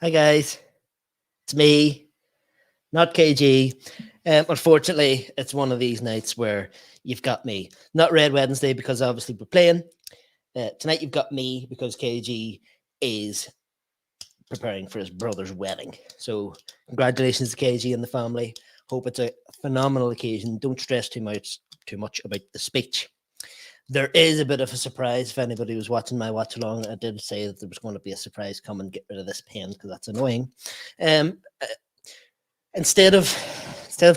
Hi guys, it's me, not KG. Unfortunately, it's one of these nights where you've got me. Not Red Wednesday because obviously we're playing. Tonight you've got me because KG is preparing for his brother's wedding. So congratulations to KG and the family. Hope it's a phenomenal occasion. Don't stress too much about the speech. There is a bit of a surprise. If anybody was watching my watch along, I did say that there was going to be a surprise. Come and get rid of this pen because that's annoying. Um, uh, instead of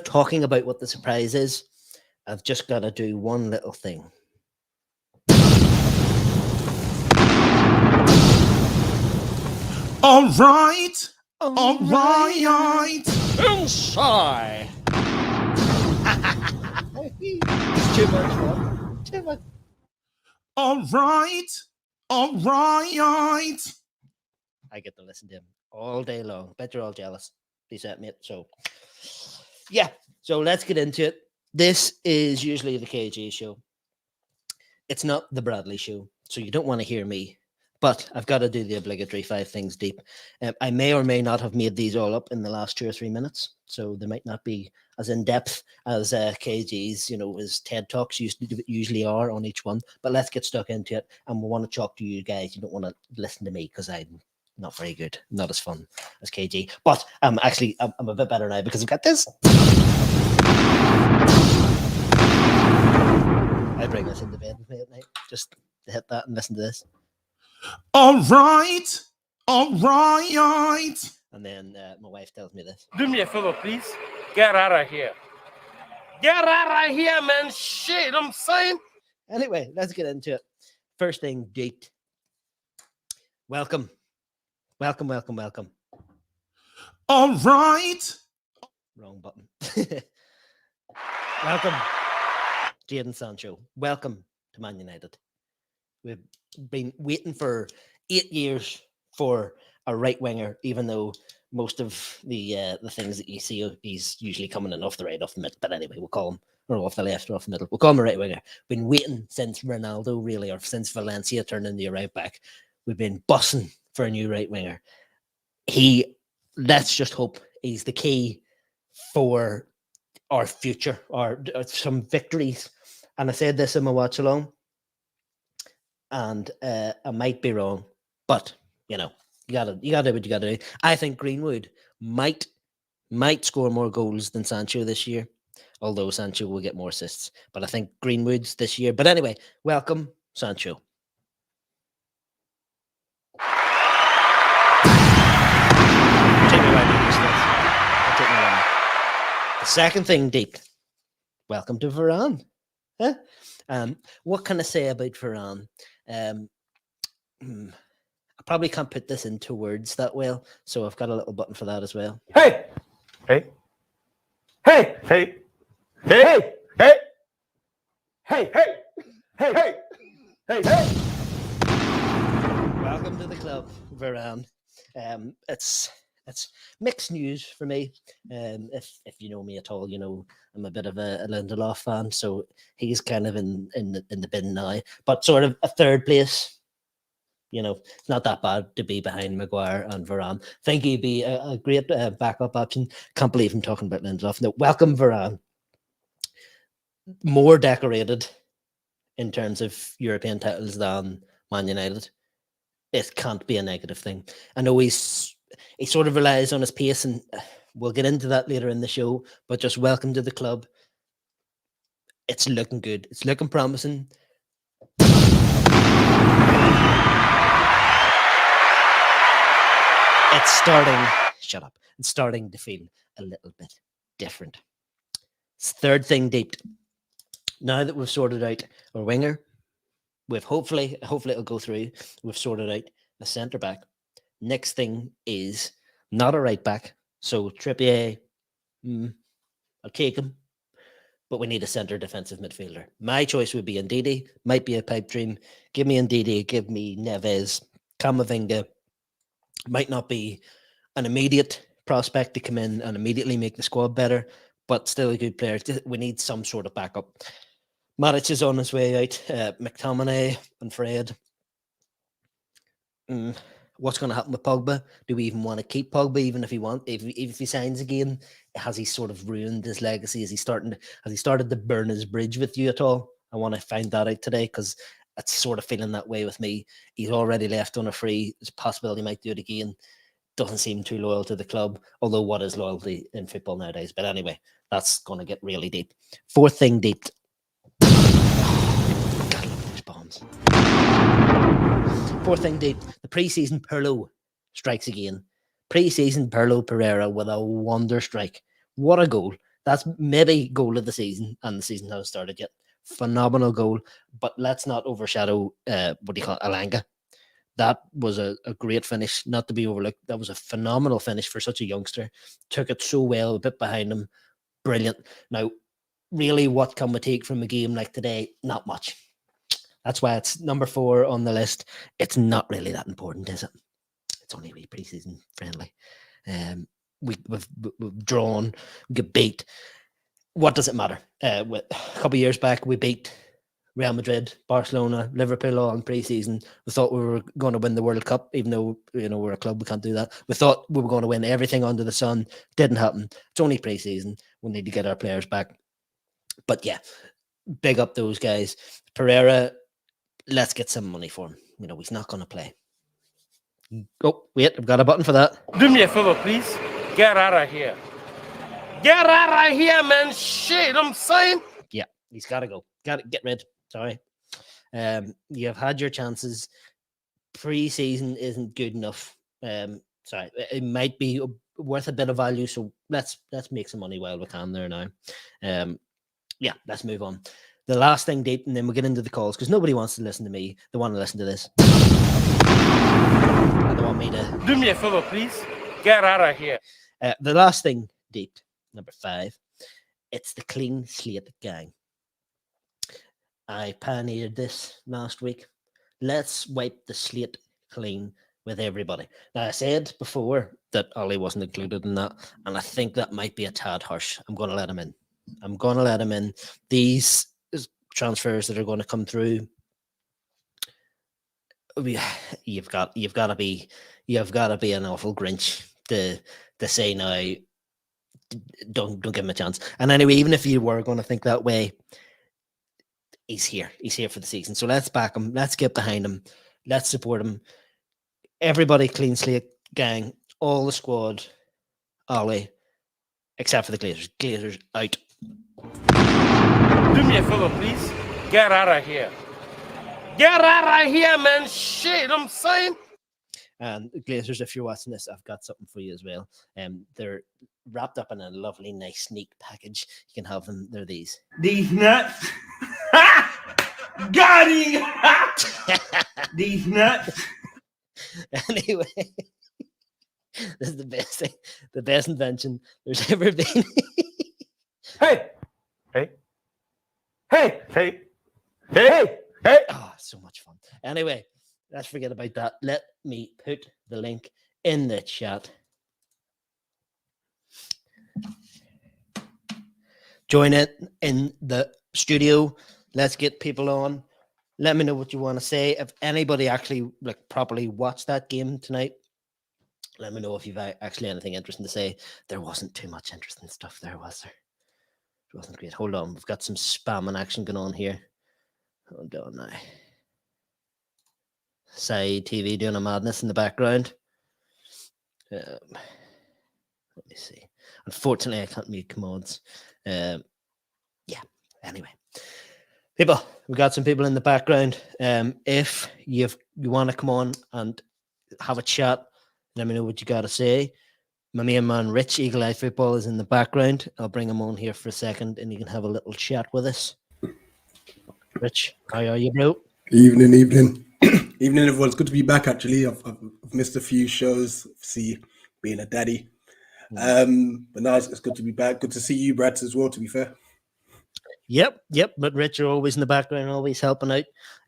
talking about what the surprise is, I've just got to do one little thing. All right. All right. Inside. It's too much fun. Too much. All right. I get to listen to him all day long. Bet you're all jealous. Please at me. So, yeah. So let's get into it. This is usually the KG show. It's not the Bradley show, so you don't want to hear me. But I've got to do the obligatory 5 things deep. I may or may not have made these all up in the last 2 or 3 minutes, so they might not be as in depth as KG's, his TED talks usually are on each one. But let's get stuck into it, and we want to talk to you guys. You don't want to listen to me because I'm not very good, not as fun as KG. But I'm a bit better now because I've got this. I bring this into bed with me at night just to hit that and listen to this. All right. And then my wife tells me this. Do me a favor, please. Get out of here. Get out of here, man. Shit, I'm saying. Anyway, let's get into it. First thing, date. Welcome. All right. Wrong button. Welcome, Jadon Sancho. Welcome to Man United. We've been waiting for 8 years for a right winger, even though most of the things that you see, he's usually coming in off the right, off the middle. But anyway, we'll call him, or off the left, or off the middle. We'll call him a right winger. Been waiting since Ronaldo, really, or since Valencia turned into a right back. We've been bussing for a new right winger. Let's just hope he's the key for our future, or some victories. And I said this in my watch along, and I might be wrong, but you gotta do what you gotta do. I think Greenwood might score more goals than Sancho this year, although Sancho will get more assists. But I think Greenwood's this year. But anyway, welcome, Sancho. The second thing, deep. Welcome to Varane. Huh? What can I say about Varane? I probably can't put this into words that well, so I've got a little button for that as well. Hey. Welcome to the club, Varane. It's mixed news for me. If you know me at all, you know I'm a bit of a Lindelof fan, so he's kind of in the bin now. But sort of a third place, it's not that bad to be behind Maguire and Varane. Think he'd be a great backup option. Can't believe I'm talking about Lindelof. No, welcome Varane. More decorated in terms of European titles than Man United. It can't be a negative thing. I know he sort of relies on his pace, and we'll get into that later in the show, but just welcome to the club. It's looking good. It's looking promising. It's starting to feel a little bit different. Third thing, deep. Now that we've sorted out our winger, we've hopefully it'll go through. We've sorted out the centre back. Next thing is not a right back. So Trippier, I'll take him, but we need a centre defensive midfielder. My choice would be Ndidi. Might be a pipe dream. Give me Ndidi. Give me Neves. Camavinga. Might not be an immediate prospect to come in and immediately make the squad better, but still a good player. We need some sort of backup. Matic is on his way out. McTominay and Fred. What's going to happen with Pogba? Do we even want to keep Pogba, even if he signs again? Has he sort of ruined his legacy? Has he started to burn his bridge with you at all? I want to find that out today, because it's sort of feeling that way with me. He's already left on a free. There's a possibility he might do it again. Doesn't seem too loyal to the club, although what is loyalty in football nowadays? But anyway, that's going to get really deep. Fourth thing deep. God, these bombs. Fourth thing deep. The pre-season Pirlo strikes again. Pre-season Pirlo Pereira with a wonder strike. What a goal. That's maybe goal of the season, and the season hasn't started yet. Phenomenal goal. But let's not overshadow, Alanga. That was a great finish, not to be overlooked. That was a phenomenal finish for such a youngster. Took it so well, a bit behind him. Brilliant. Now, really, what can we take from a game like today? Not much. That's why it's number 4 on the list. It's not really that important, is it? It's only a pre-season friendly. We've drawn, we get beat. What does it matter? A couple of years back, we beat Real Madrid, Barcelona, Liverpool all in pre-season. We thought we were going to win the World Cup, even though we're a club, we can't do that. We thought we were going to win everything under the sun. Didn't happen. It's only pre-season. We need to get our players back. But yeah, big up those guys. Pereira, let's get some money for him. He's not going to play. Oh, wait, I've got a button for that. Do me a favor, please. Get out of here. Get out of here, man. Shit, I'm saying. Yeah, he's got to go. Got to get rid. Sorry. You've had your chances. Pre-season isn't good enough. Sorry, it might be worth a bit of value. So let's make some money while we can there now. Yeah, let's move on. The last thing, deep, and then we'll get into the calls, because nobody wants to listen to me. They want to listen to this. And they want me to do me a favor, please. Get out of here. The last thing, deep, number 5. It's the clean slate gang. I pioneered this last week. Let's wipe the slate clean with everybody. Now, I said before that Ollie wasn't included in that, and I think that might be a tad harsh. I'm going to let him in. These transfers that are going to come through, you've got to be an awful Grinch to say now, don't give him a chance. And anyway, even if you were going to think that way, he's here for the season. So let's back him. Let's get behind him. Let's support him. Everybody, clean slate gang, all the squad, Ollie, except for the Glazers. Glazers out. Do me a favor, please. Get out of here. Get out of here, man. Shit, I'm saying. And Glazers, if you're watching this, I've got something for you as well. They're wrapped up in a lovely, nice, neat package. You can have them. They're these. These nuts. Got him. These nuts. Anyway, this is the best thing, the best invention there's ever been. Hey. Oh, so much fun. Anyway, let's forget about that. Let me put the link in the chat. Join it in the studio. Let's get people on. Let me know what you want to say. If anybody actually properly watched that game tonight, let me know if you've actually anything interesting to say. There wasn't too much interesting stuff there, was there? It wasn't great. Hold on. We've got some spam and action going on here. Hold on now. Side TV doing a madness in the background. Let me see. Unfortunately, I can't mute commands. Yeah. Anyway, people, we've got some people in the background. If you want to come on and have a chat, let me know what you got to say. My main man, Rich, Eagle Eye Football, is in the background. I'll bring him on here for a second and you can have a little chat with us. Rich, how are you, bro? Evening. Evening, everyone. It's good to be back, actually. I've missed a few shows, see, being a daddy. But now it's good to be back. Good to see you, Brad, as well, to be fair. Yep. But Rich, you're always in the background, always helping out.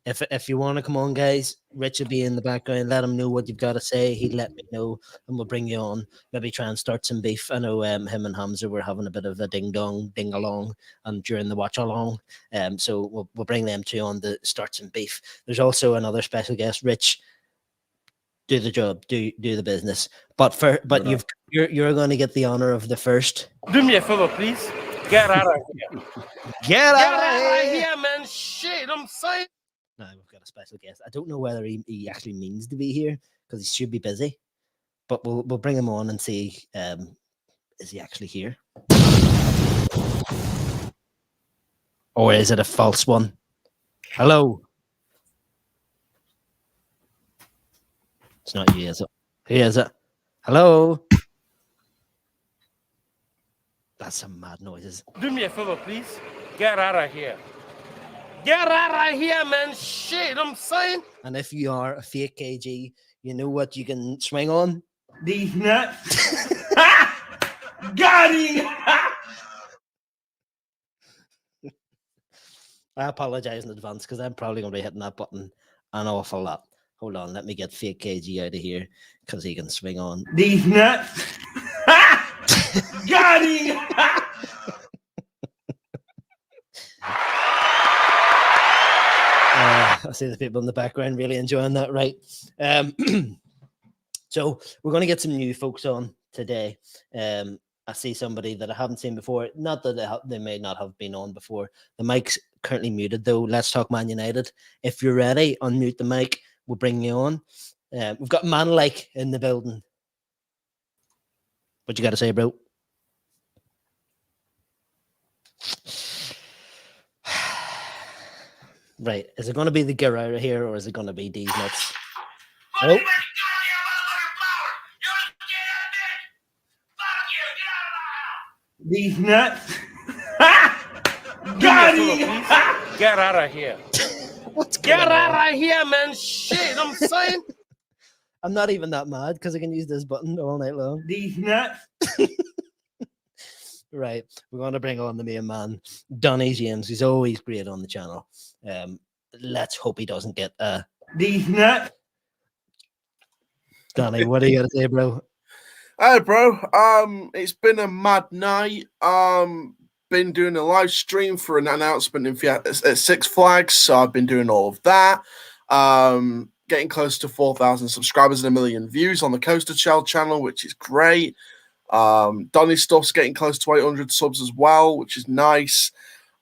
If you want to come on, guys, Rich will be in the background. Let him know what you've got to say. He'd let me know, and we'll bring you on. Maybe try and start some beef. I know him and Hamza were having a bit of a ding-along, and during the watch-along. So we'll bring them two on to start some beef. There's also another special guest, Rich. do the job, do the business. But No. you're going to get the honor of the first. Do me a favor, please. Get out of here. Get Get out of here, man. Shit, I'm saying. Now we've got a special guest. I don't know whether he actually means to be here because he should be busy, but we'll bring him on and see is he actually here, or is it a false one? Hello. It's not you, is it? Who is it? Hello. That's some mad noises. Do me a favor, please. Get out of here. Get out of here, man. Shit, I'm saying. And if you are a fake KG, you know what you can swing on? These nuts. Got him. I apologize in advance because I'm probably going to be hitting that button an awful lot. Hold on, let me get fake KG out of here because he can swing on. These nuts. Got him. I see the people in the background really enjoying that, right? So we're going to get some new folks on today. I see somebody that I haven't seen before. Not that they may not have been on before. The mic's currently muted, though. Let's talk Man United. If you're ready, unmute the mic. We'll bring you on. We've got Man-like in the building. What you got to say, bro? Right. Is it going to be the Guerrero here, or is it going to be these nuts? Oh. These nuts. Do me a Got favor, him. please. Get out of here. What's going Get on? out of here, man. Shit, I'm saying. I'm not even that mad because I can use this button all night long. These nuts. Right. We're going to bring on the main man, Donny James. He's always great on the channel. Let's hope he doesn't get These nuts. Donny, what are you going to say, bro? Hey, bro. It's been a mad night. Been doing a live stream for an announcement at Six Flags, so I've been doing all of that. Getting close to 4,000 subscribers and 1 million views on the Coaster Child channel, which is great. Donny stuff's getting close to 800 subs as well, which is nice.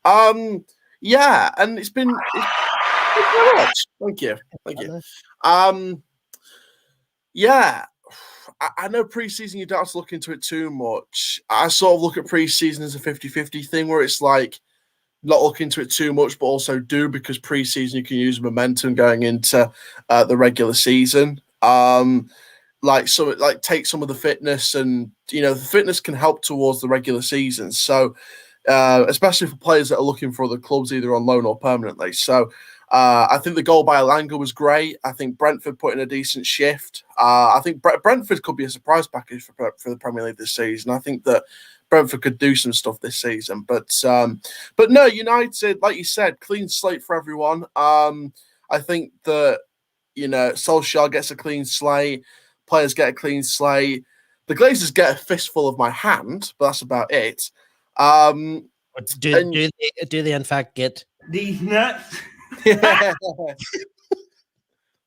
Yeah, and it's been thank you. Yeah. I know preseason, you don't have to look into it too much. I sort of look at preseason as a 50-50 thing where it's like not look into it too much, but also do, because preseason you can use momentum going into the regular season. Take some of the fitness, and the fitness can help towards the regular season. So especially for players that are looking for other clubs, either on loan or permanently. So I think the goal by Elanga was great. I think Brentford put in a decent shift. I think Brentford could be a surprise package for the Premier League this season. I think that Brentford could do some stuff this season. But no, United, like you said, clean slate for everyone. I think that, Solskjaer gets a clean slate. Players get a clean slate. The Glazers get a fistful of my hand, but that's about it. Do they in fact get These nuts. Yeah.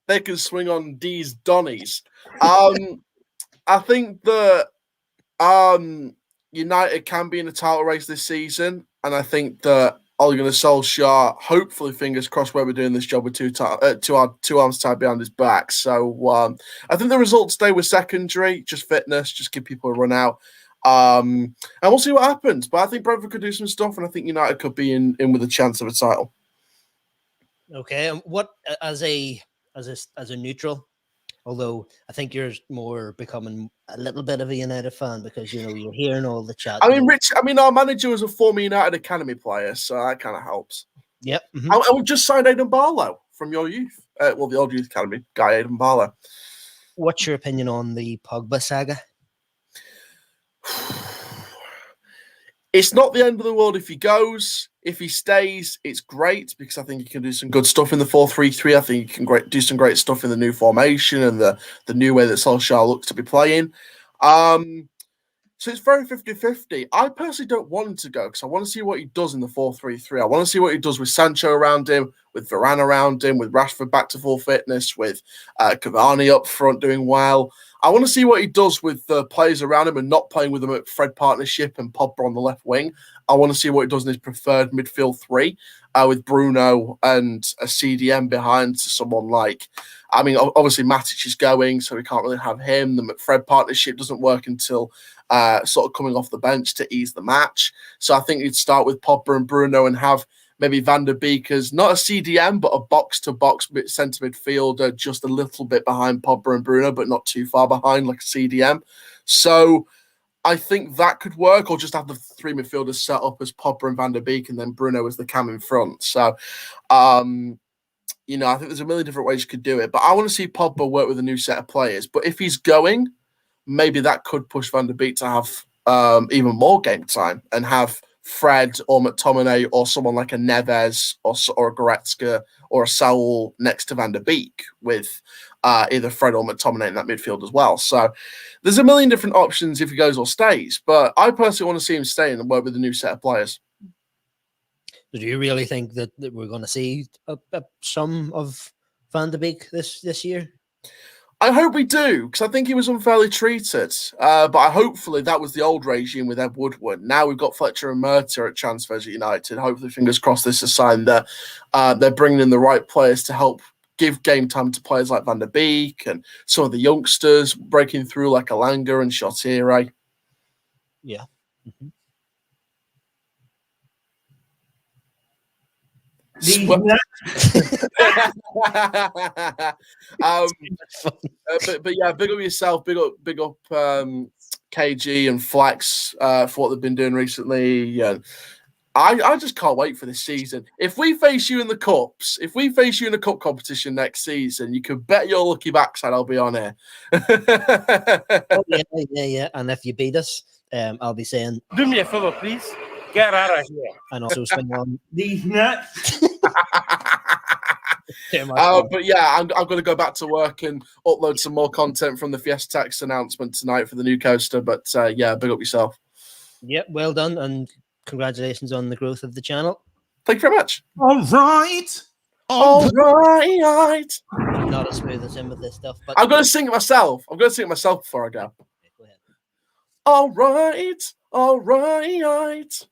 They can swing on D's Donnies. I think that United can be in a title race this season, and I think that Ole Gunnar Solskjaer, hopefully, fingers crossed, where we're doing this job with two arms tied behind his back. So I think the results today were secondary, just fitness, just give people a run out. And we'll see what happens. But I think Brentford could do some stuff, and I think United could be in with a chance of a title. okay? And what as a neutral? Although I think you're more becoming a little bit of a United fan because you're hearing all the chat. Our manager was a former United Academy player, so that kind of helps. Yep. Mm-hmm. And we just signed Aidan Barlow from your youth. The old youth academy guy, Aidan Barlow. What's your opinion on the Pogba saga? It's not the end of the world if he goes. If he stays, it's great because I think he can do some good stuff in the 4-3-3. I think he can do some great stuff in the new formation and the new way that Solskjaer looks to be playing. So it's very 50-50. I personally don't want him to go because I want to see what he does in the 4-3-3. I want to see what he does with Sancho around him, with Varane around him, with Rashford back to full fitness, with Cavani up front doing well. I want to see what he does with the players around him and not playing with them at Fred partnership and Pogba on the left wing. I want to see what he does in his preferred midfield three with Bruno and a CDM behind to someone like, I mean, obviously Matic is going, so we can't really have him. The McFred partnership doesn't work until sort of coming off the bench to ease the match. So I think you'd start with Pogba and Bruno and have maybe Van der Beek as not a CDM, but a box-to-box centre midfielder, just a little bit behind Pogba and Bruno, but not too far behind like a CDM. So I think that could work, or just have the three midfielders set up as Pogba and Van der Beek, and then Bruno as the cam in front. So, I think there's a million different ways you could do it, but I want to see Pogba work with a new set of players. But if he's going, maybe that could push Van der Beek to have even more game time and have Fred or McTominay or someone like a Neves or a Goretzka or a Saul next to Van der Beek with either Fred or McTominay in that midfield as well. So there's a million different options if he goes or stays, but I personally want to see him stay and work with a new set of players. Do you really think that we're going to see some of Van der Beek this year? I hope we do, because I think he was unfairly treated. But hopefully that was the old regime with Ed Woodward. Now we've got Fletcher and Murta at transfers at United. Hopefully, fingers crossed, this is a sign that they're bringing in the right players to help give game time to players like Van der Beek and some of the youngsters breaking through like Alanga and Shotire. Yeah. Mm-hmm. But yeah, big up yourself, big up KG and Flex for what they've been doing recently. I just can't wait for this season. If we face you in the cups, if we face you in a cup competition next season, you can bet your lucky backside I'll be on here. Yeah. And if you beat us, I'll be saying, Do me a favor, please. Get out of here. And also swing on These nuts. But yeah, I'm going to go back to work and upload some more content from the Fiestax announcement tonight for the new coaster. But yeah, big up yourself. Yep, well done, and congratulations on the growth of the channel. Thank you very much. All right. All right. Not as smooth as him with this stuff, but I'm going to sing it myself. Before I go. Go ahead. All right. All right.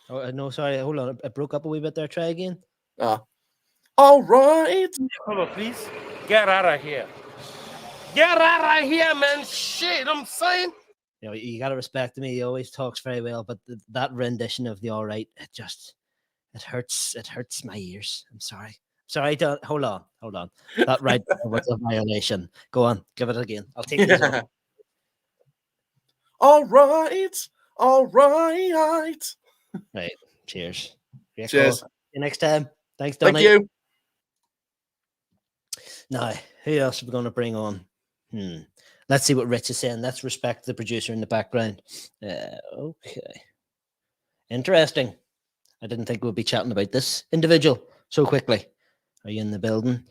Oh no, sorry, hold on. I broke up a wee bit there. Try again. All right. Favor, please. Get out of here. Get out of here, man. Shit, I'm saying. You know, you gotta respect me. He always talks very well, but that rendition of the "all right," it hurts. It hurts my ears. I'm sorry. Don't hold on. That right was a violation. Go on, give it again. I'll take this. All right. All right. Right. Cheers. Yeah, Cheers. cool. See you next time. Thanks, Donny. Thank you. Now, who else are we going to bring on? Let's see what Rich is saying. Let's respect the producer in the background. Okay. Interesting. I didn't think we'd be chatting about this individual so quickly. Are you in the building?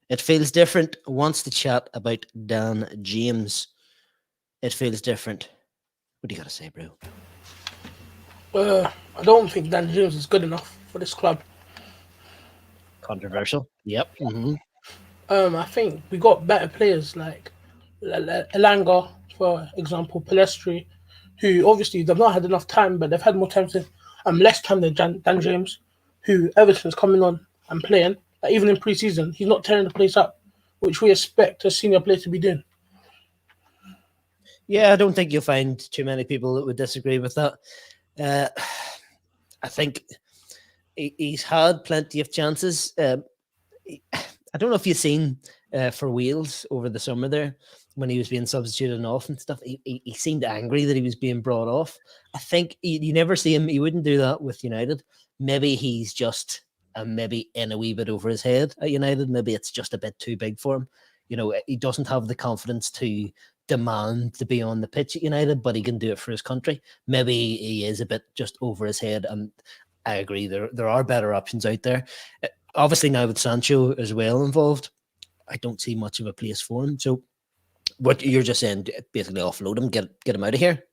It feels different. Wants to chat about Dan James. It feels different. What do you got to say, bro? I don't think Dan James is good enough for this club. Controversial. Yep. Mm-hmm. I think we got better players like Elanga, for example, Palestri, who obviously they've not had enough time, but they've had more time to less time than Dan James, who ever since coming on and playing, like even in pre-season, he's not tearing the place up, which we expect a senior player to be doing. Yeah, I don't think you'll find too many people that would disagree with that. I think he's had plenty of chances. I don't know if you've seen for Wales over the summer there when he was being substituted off and stuff. He seemed angry that he was being brought off. I think you never see him. He wouldn't do that with United. Maybe he's just maybe in a wee bit over his head at United. Maybe it's just a bit too big for him. You know, he doesn't have the confidence to demand to be on the pitch at United, but he can do it for his country. Maybe he is a bit just over his head, and I agree there are better options out there. Obviously now with Sancho as well involved, I don't see much of a place for him. So what you're just saying, basically offload him, get him out of here?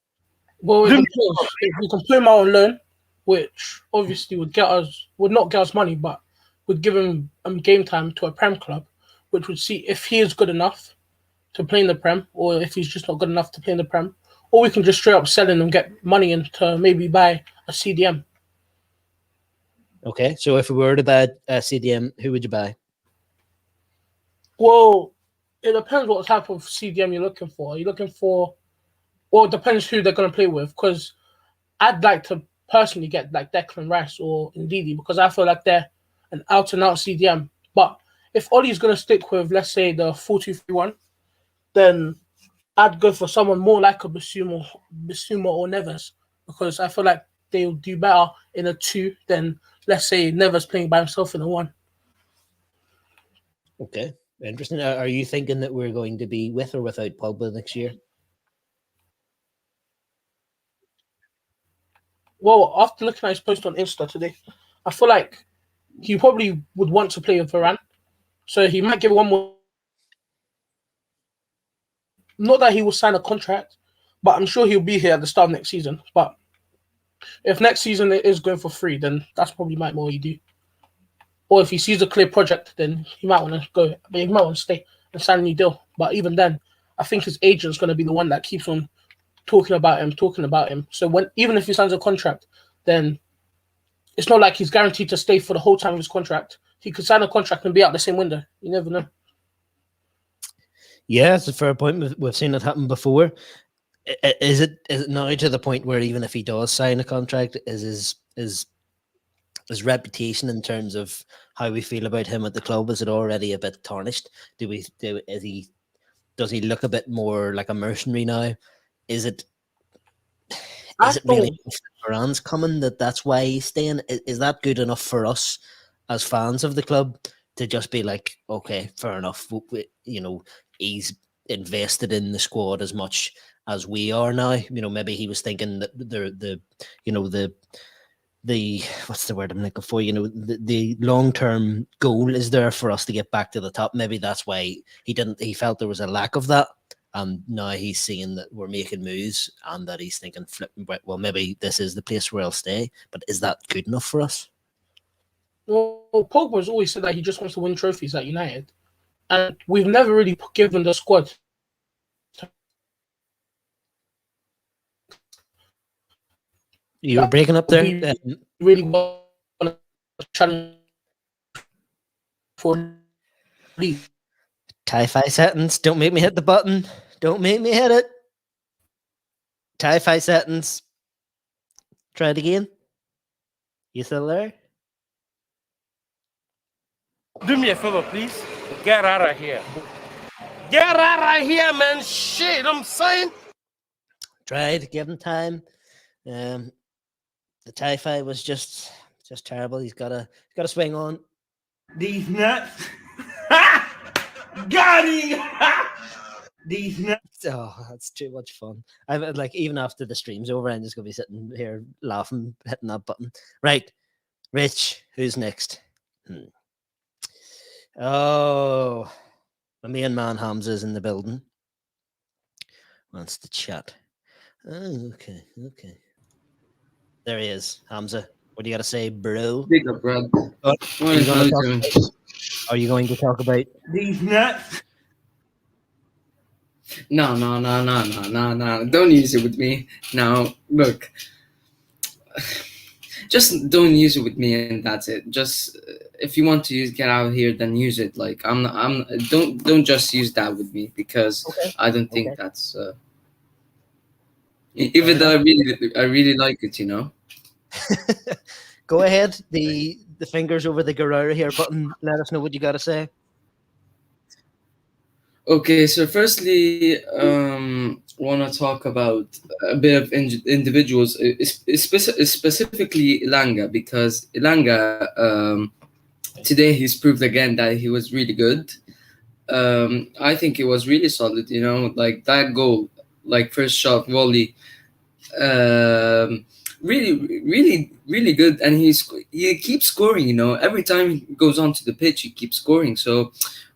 Well, we can play him out on loan which obviously would not get us money, but would give him game time to a Prem club, which would see if he is good enough to play in the Prem, or if he's just not good enough to play in the Prem, or we can just straight up sell him and get money in to maybe buy a CDM. Okay, so if we were to buy a CDM, who would you buy? Well, it depends what type of CDM you're looking for. Are you looking for, or it depends who they're going to play with, because I'd like to personally get like Declan Rice or Ndidi, because I feel like they're an out-and-out CDM. But if Ollie's going to stick with, let's say, the 4-2-3-1, then I'd go for someone more like a Bissouma or Neves, because I feel like they'll do better in a 2 than, let's say, Neves playing by himself in a 1. Okay, interesting. Are you thinking that we're going to be with or without Pogba next year? Well, after looking at his post on Insta today, I feel like he probably would want to play with Varane. So he might give one more. Not that he will sign a contract, but I'm sure he'll be here at the start of next season. But if next season it is going for free, then that's probably might more he do. Or if he sees a clear project, then he might want to go. But he might want to stay and sign a new deal. But even then, I think his agent's going to be the one that keeps on talking about him. So even if he signs a contract, then it's not like he's guaranteed to stay for the whole time of his contract. He could sign a contract and be out the same window. You never know. Yeah, it's a fair point. We've seen it happen before. Is it now to the point where even if he does sign a contract, is his reputation in terms of how we feel about him at the club, is it already a bit tarnished? Does he look a bit more like a mercenary now? Is it really Varane's coming that's why he's staying? Is that good enough for us as fans of the club to just be like, okay, fair enough, he's invested in the squad as much as we are now? Maybe he was thinking that the what's the word I'm looking for? The long-term goal is there for us to get back to the top. Maybe that's why he felt there was a lack of that. And now he's seeing that we're making moves and that he's thinking, well, maybe this is the place where I'll stay. But is that good enough for us? Well, Pogba's always said that he just wants to win trophies at United. And we've never really given the squad. You were breaking up there. Really want to challenge for league. Tie-fi settings. Don't make me hit the button. Don't make me hit it. Tie-fi settings. Try it again. You still there? Do me a favor, please. Get out of here. Get out of here, man. Shit, I'm saying. Tried. Give him time. The tie-fi was just terrible. He's got to swing on. These nuts. Got him. These nuts. Oh, that's too much fun. I've even after the stream's over, I'm just gonna be sitting here laughing, hitting that button. Right, Rich, who's next? Oh, my main man Hamza's in the building. Wants to chat. Oh, okay. There he is, Hamza. What do you got to say, bro? Big up, bro. Are you going to talk about These nuts? No. Don't use it with me. Now, look. Just don't use it with me, and that's it. Just if you want to get out of here, then use it. Like don't just use that with me, because I don't think that's. Even though I really like it, Go ahead. The fingers over the Guerrero here button. Let us know what you got to say. Okay, so firstly, want to talk about a bit of individuals, specifically Elanga, because Elanga, today he's proved again that he was really good. I think it was really solid, like that goal, like first shot, volley, really good, and he keeps scoring. Every time he goes onto the pitch, he keeps scoring. So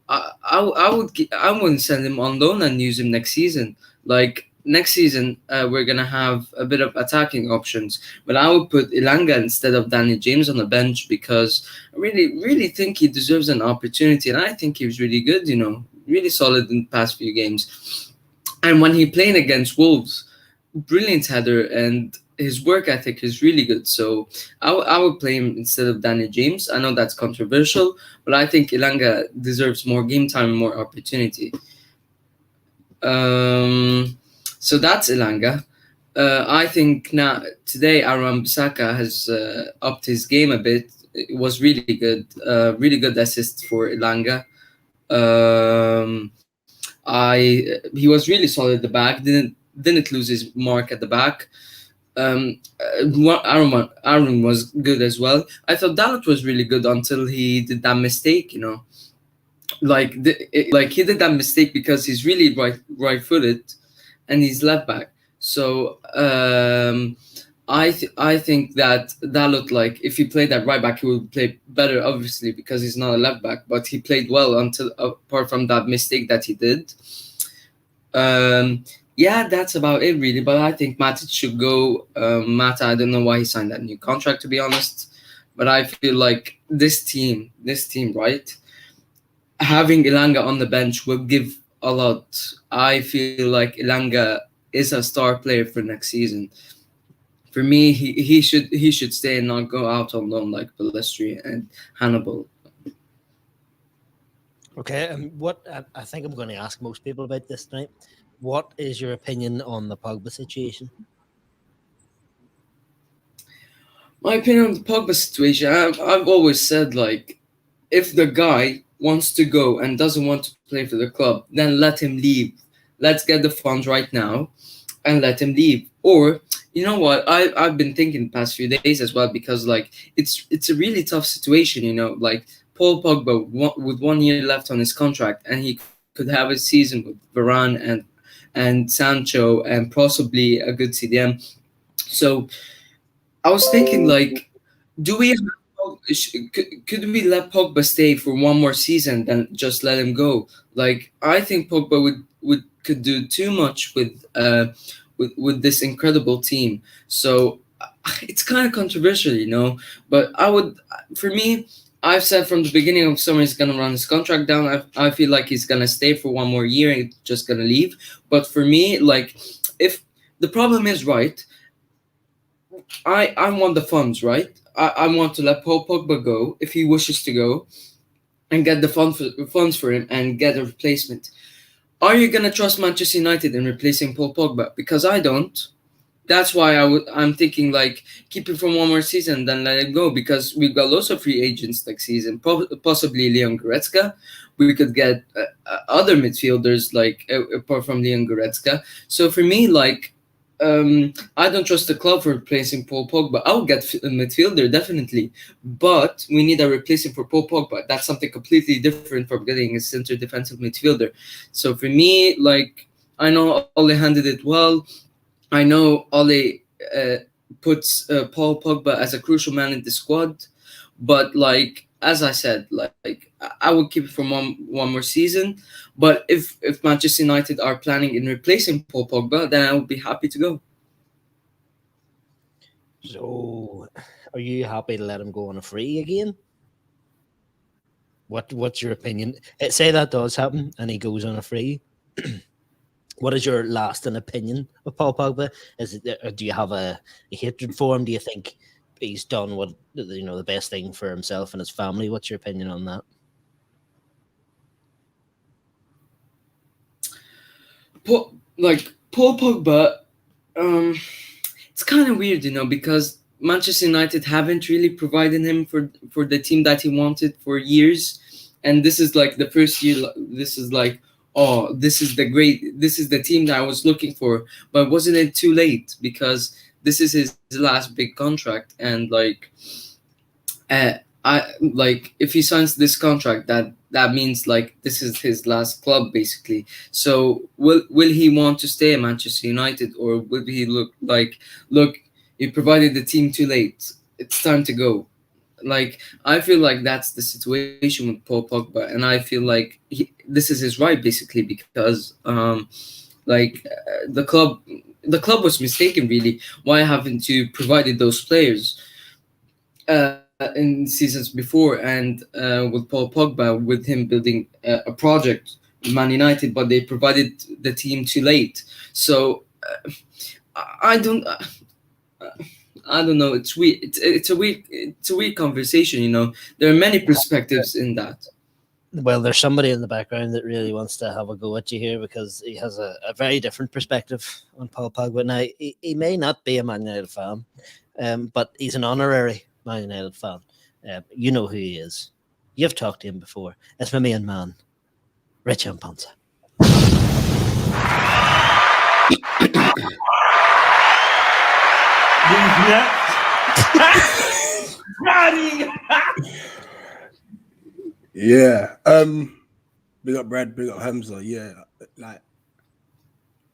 I wouldn't send him on loan and use him next season. Like next season we're gonna have a bit of attacking options, but I would put Ilanga instead of Danny James on the bench because I really think he deserves an opportunity, and I think he was really good. Really solid in the past few games, and when he played against Wolves, brilliant header, and his work ethic is really good. So I would play him instead of Danny James. I know that's controversial, but I think Ilanga deserves more game time and more opportunity. So that's Ilanga. I think now today Aaron Bissaka has upped his game a bit. It was really good assist for Ilanga. He was really solid at the back. Didn't lose his mark at the back. Aaron was good as well. I thought Dalot was really good until he did that mistake. He did that mistake because he's really right-footed, and he's left back. So I think that Dalot, if he played at right back, he would play better, obviously, because he's not a left back. But he played well until apart from that mistake that he did. Yeah, that's about it, really. But I think Matic should go. Mata, I don't know why he signed that new contract, to be honest. But I feel like this team, right, having Ilanga on the bench will give a lot. I feel like Ilanga is a star player for next season. For me, he should stay and not go out on loan like Balestri and Hannibal. Okay, what I think I'm going to ask most people about this tonight. What is your opinion on the Pogba situation? My opinion on the Pogba situation, I've always said, if the guy wants to go and doesn't want to play for the club, then let him leave. Let's get the funds right now and let him leave. Or, you know what, I've been thinking the past few days as well, because it's a really tough situation, Paul Pogba with 1 year left on his contract, and he could have a season with Varane and Sancho and possibly a good CDM. So I was thinking, do we could we let Pogba stay for one more season than just let him go? I think Pogba could do too much with this incredible team. So it's kind of controversial, but for me, I've said from the beginning of summer he's going to run his contract down. I feel like he's going to stay for one more year and just going to leave. But for me, if the problem is, right, I want the funds, right? I want to let Paul Pogba go if he wishes to go and get the funds for him and get a replacement. Are you going to trust Manchester United in replacing Paul Pogba? Because I don't. That's why I'm thinking keep him for one more season, then let him go, because we've got lots of free agents next season. Possibly Leon Goretzka. We could get other midfielders apart from Leon Goretzka. So for me, I don't trust the club for replacing Paul Pogba. I would get a midfielder, definitely. But we need a replacement for Paul Pogba. That's something completely different from getting a center defensive midfielder. So for me, I know Ole handled it well. I know Ole puts Paul Pogba as a crucial man in the squad. But as I said, I would keep it for one more season. But if Manchester United are planning in replacing Paul Pogba, then I would be happy to go. So, are you happy to let him go on a free again? What's your opinion? Say that does happen and he goes on a free. What is your lasting opinion of Paul Pogba? Do you have a hatred for him? Do you think he's done the best thing for himself and his family? What's your opinion on that? Paul Pogba, it's kind of weird, this Manchester United haven't really provided him for the team that he wanted for years, and this is the first year. This is this is the team that I was looking for. But wasn't it too late? Because this is his last big contract, and if he signs this contract, that means this is his last club basically. So will he want to stay at Manchester United, or will he look, you provided the team too late, it's time to go? I feel that's the situation with Paul Pogba, and I feel this is his right basically, because Like the club was mistaken. Really, why haven't you provided those players in seasons before? And with Paul Pogba, with him building a project, with Man United, but they provided the team too late. So I don't. I don't know. It's weird. It's a weird conversation. You know, there are many perspectives in that. Well, there's somebody in the background that really wants to have a go at you here because he has a very different perspective on Paul Pogba. Now, he may not be a Man United fan, but he's an honorary Man United fan. You know who he is. You've talked to him before. It's my main man, Richie Panza. These nuts. Daddy. Yeah. Big up Brad, big up Hamza. Yeah, like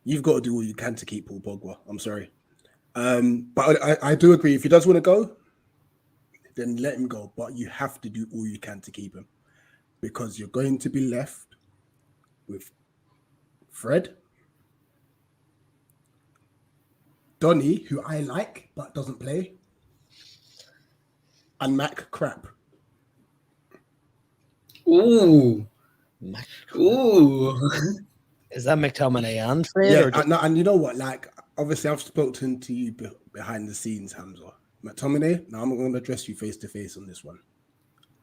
you've got to do all you can to keep Paul Pogba. I'm sorry. But I do agree. If he does want to go, then let him go. But you have to do all you can to keep him. Because you're going to be left with Fred, Donny, who I like but doesn't play, and Mac Crap. Ooh, ooh. Is that McTominay and Fred? Yeah, Or and you know what? Like, obviously, I've spoken to you behind the scenes, Hamza. McTominay, now I'm going to address you face to face on this one.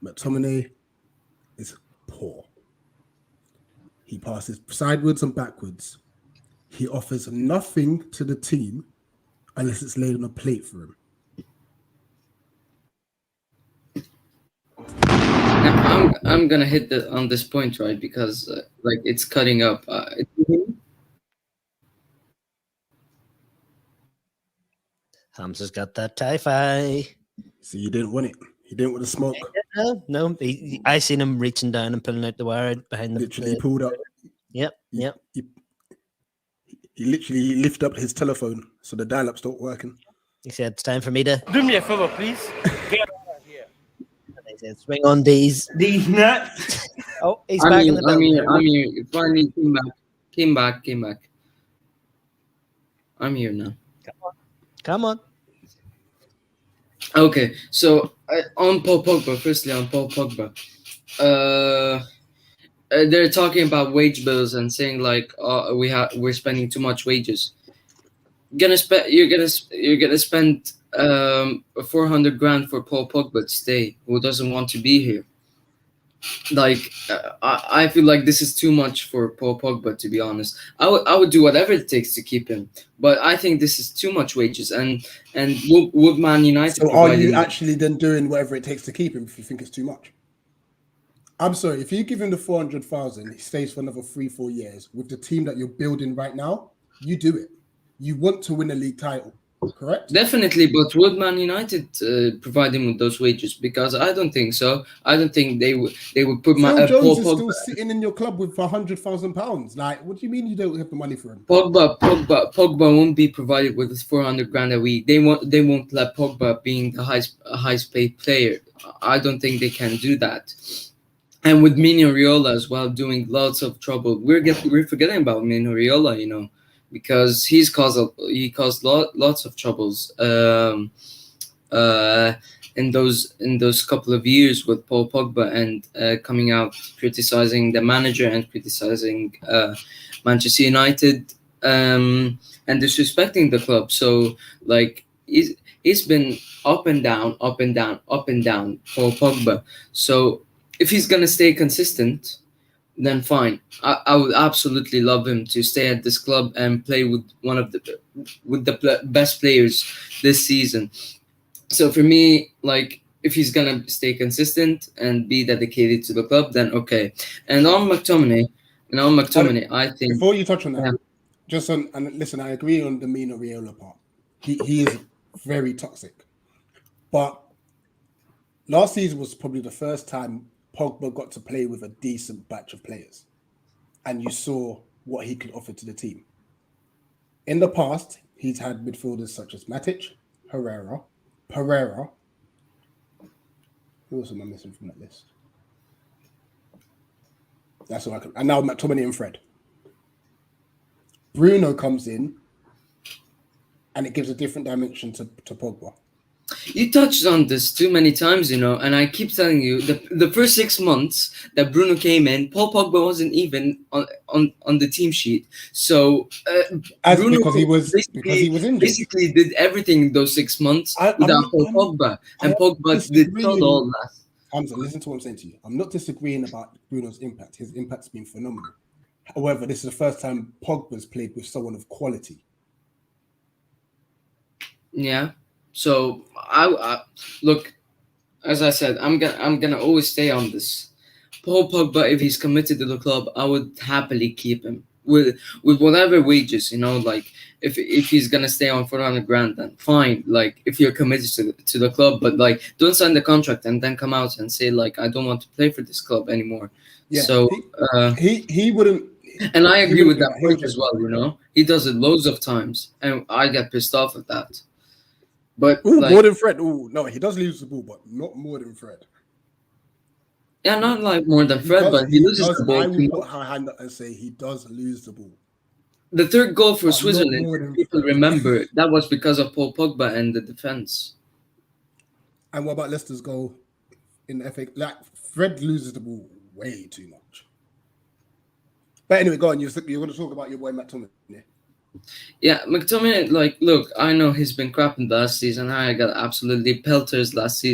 McTominay is poor. He passes sideways and backwards. He offers nothing to the team unless it's laid on a plate for him. Now, I'm gonna hit on this point, right? Because like it's cutting up. Hamza's got that tie-fi. So you didn't want it. He didn't want the smoke. No. I seen him reaching down and pulling out the wire behind the Literally pulled up. Yep. He literally lifted up his telephone so the dial-up stopped working. He said, "It's time for me to." Do me a favor, please. Get out of here. He said, "Swing on these." These nuts. Oh, he's back in the building. I'm here. Finally came back. I'm here now. Come on. Okay, so on Paul Pogba. Firstly, on Paul Pogba, they're talking about wage bills and saying like, we're spending too much wages. You're gonna spend 400 grand for Paul Pogba to stay, who doesn't want to be here. Like I feel like this is too much for Paul Pogba, to be honest. I would do whatever it takes to keep him, but I think this is too much wages. And would Man United? So are you actually then doing whatever it takes to keep him if you think it's too much? I'm sorry, if you give him the 400,000, he stays for another 3-4 years with the team that you're building right now. You do it. You want to win a league title, correct? Definitely, but would Man United provide him with those wages? Because I don't think so. I don't think they would put Phil Jones Paul is Pogba. still sitting in your club with £100,000. Like, what do you mean you don't have the money for him? Pogba won't be provided with this 400 grand a week. They won't let Pogba being the highest paid player. I don't think they can do that. And with Mino Raiola as well, doing lots of trouble. We're forgetting about Mino Raiola, you know, because he caused lots of troubles in those couple of years with Paul Pogba, and coming out criticizing the manager and criticizing Manchester United and disrespecting the club. So like he's been up and down, Paul Pogba. So if he's gonna stay consistent, then fine. I would absolutely love him to stay at this club and play with the best players this season. So for me, like, if he's gonna stay consistent and be dedicated to the club, then okay. And on McTominay, I think Before you touch on that, yeah. and listen, I agree on the Mino Raiola part. He is very toxic. But last season was probably the first time Pogba got to play with a decent batch of players, and you saw what he could offer to the team. In the past, he's had midfielders such as Matic, Pereira. Who else am I missing from that list? That's all I can. And now McTominay and Fred. Bruno comes in, and it gives a different dimension to Pogba. You touched on this too many times, and I keep telling you the first 6 months that Bruno came in, Paul Pogba wasn't even on the team sheet. So Bruno Because he was injured. basically did everything in those 6 months without Paul Pogba, and Pogba did not all last. Hamza, listen to what I'm saying to you. I'm not disagreeing about Bruno's impact. His impact's been phenomenal. However, this is the first time Pogba's played with someone of quality. Yeah. So I look, as I said, I'm gonna always stay on this. Paul Pogba, if he's committed to the club, I would happily keep him with whatever wages. Like if he's gonna stay on 400 grand, then fine. Like if you're committed to the club, but like don't sign the contract and then come out and say like I don't want to play for this club anymore. Yeah. So he wouldn't. And I agree with that point as well. He does it loads of times, and I get pissed off at that. But more than Fred. No, he does lose the ball, but not more than Fred. Yeah, not like more than Fred, but he loses the ball. I will put my hand up and say he does lose the ball. The third goal for Switzerland, people remember, that was because of Paul Pogba and the defense. And what about Leicester's goal in the FA? Like Fred loses the ball way too much. But anyway, go on. You're going to talk about your boy McTominay. Yeah, McTominay, like, look, I know he's been crap in the last season. I got absolutely pelters last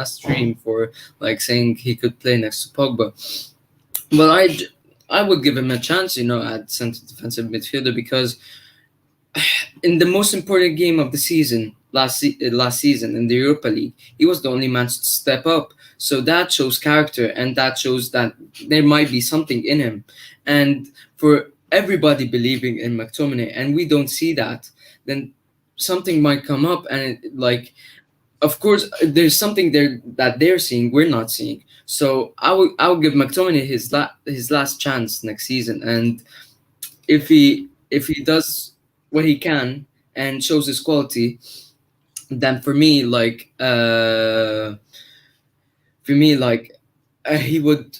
stream for like saying he could play next to Pogba. But I would give him a chance, at centre defensive midfielder, because in the most important game of the season last season in the Europa League, he was the only man to step up. So that shows character, and that shows that there might be something in him. And for everybody believing in McTominay, and we don't see that, then something might come up, and of course, there's something there that they're seeing we're not seeing. So I will give McTominay his last chance next season, and if he does what he can and shows his quality, then for me, he would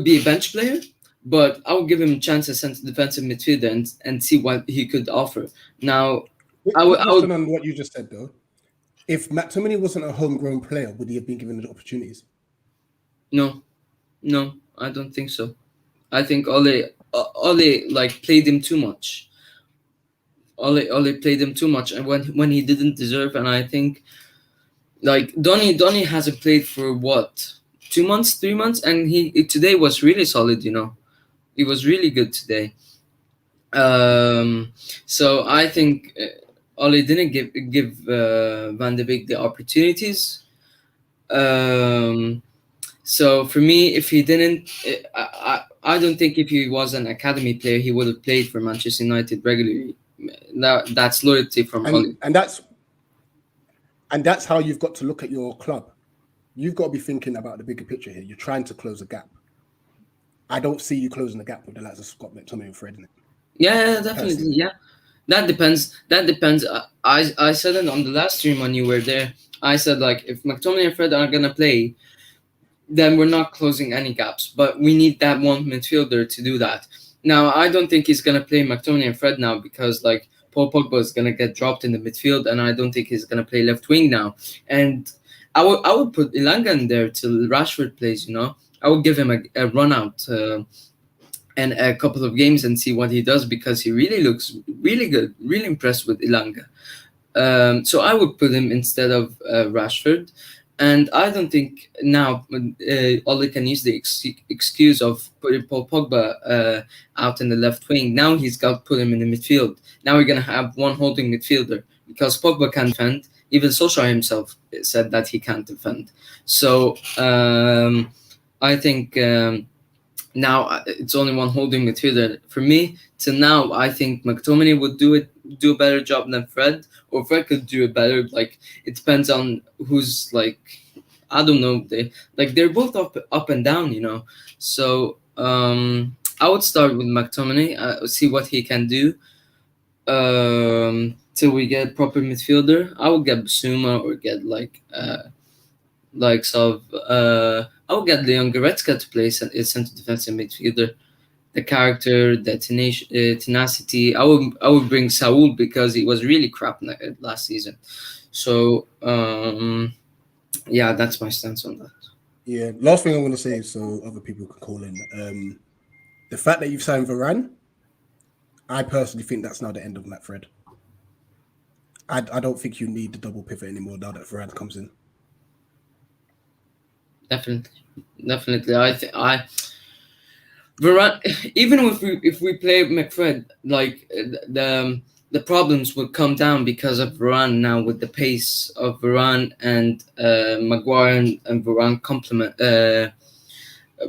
be a bench player. But I would give him a chance as centre defensive midfielder and see what he could offer. Now, I would on what you just said though. If McTominay wasn't a homegrown player, would he have been given the opportunities? No, I don't think so. I think Ole played him too much. Ole played him too much, and when he didn't deserve. And I think Donny hasn't played for what, 2 months, 3 months, and he today was really solid. He was really good today. So I think Ole didn't give Van de Beek the opportunities. So for me, if he didn't, I don't think if he was an academy player, he would have played for Manchester United regularly. That's loyalty from Ole. And that's how you've got to look at your club. You've got to be thinking about the bigger picture here. You're trying to close a gap. I don't see you closing the gap with the likes of Scott McTominay and Fred in it. Yeah, definitely. Personally. Yeah, that depends. I said it on the last stream when you were there. I said if McTominay and Fred are gonna play, then we're not closing any gaps. But we need that one midfielder to do that. Now, I don't think he's gonna play McTominay and Fred now because Paul Pogba is gonna get dropped in the midfield, and I don't think he's gonna play left wing now. And I would put Elanga in there till Rashford plays. I would give him a run out and a couple of games and see what he does, because he really looks really good. Really impressed with Elanga. So I would put him instead of Rashford. And I don't think now Ole can use the excuse of putting Paul Pogba out in the left wing. Now he's got to put him in the midfield. Now we're going to have one holding midfielder because Pogba can't defend. Even Solskjaer himself said that he can't defend. So I think now it's only one holding midfielder. For me, till now, I think McTominay would do a better job than Fred, or Fred could do it better. It depends on who's I don't know. They're both up and down, So I would start with McTominay, see what he can do. Till we get proper midfielder. I would get Basuma or get I would get Leon Goretzka to play centre defensive midfielder. the character, the tenacity. I would bring Saul because he was really crap last season. So yeah, that's my stance on that. Yeah. Last thing I'm going to say, so other people can call in. The fact that you've signed Varane, I personally think that's now the end of that thread. I don't think you need the double pivot anymore now that Varane comes in. Definitely. Varane, even if we play McFred, like the problems would come down because of Varane now, with the pace of Varane and Maguire and Varane